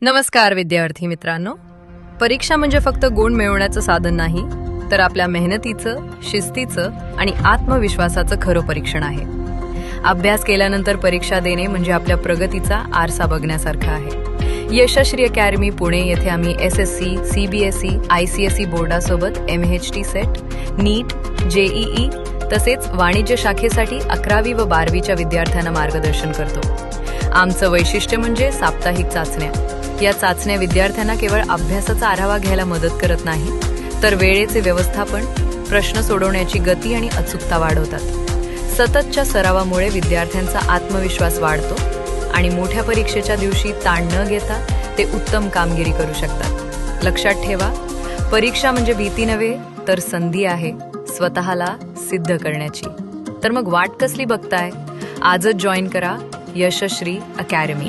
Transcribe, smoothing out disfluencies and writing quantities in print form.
नमस्कार विद्यार्थी मित्रांनो. परीक्षा म्हणजे फक्त गुण मिळवण्याचं साधन नाही, तर आपल्या मेहनतीचं, शिस्तीचं आणि आत्मविश्वासाचं खरं परीक्षण आहे. अभ्यास केल्यानंतर परीक्षा देणे म्हणजे आपल्या प्रगतीचा आरसा बघण्यासारखं आहे. यशश्री अकॅडमी पुणे येथे आम्ही SSC, CBSE, ICSE बोर्डासोबत MHT सेट, नीट, JEE तसेच वाणिज्य शाखेसाठी 11वी व 12वीच्या विद्यार्थ्यांना मार्गदर्शन करतो. आमचं वैशिष्ट्य म्हणजे साप्ताहिक चाचण्या. या चाचण्या विद्यार्थ्यांना केवळ अभ्यासाचा आढावा घ्यायला मदत करत नाही, तर वेळेचे व्यवस्थापन, प्रश्न सोडवण्याची गती आणि अचूकता वाढवतात. सततच्या सरावामुळे विद्यार्थ्यांचा आत्मविश्वास वाढतो आणि मोठ्या परीक्षेच्या दिवशी ताण न घेता ते उत्तम कामगिरी करू शकतात. लक्षात ठेवा, परीक्षा म्हणजे भीती नव्हे, तर संधी आहे स्वतःला सिद्ध करण्याची. तर मग वाट कसली बघताय? आजच जॉईन करा यशश्री अकॅडमी.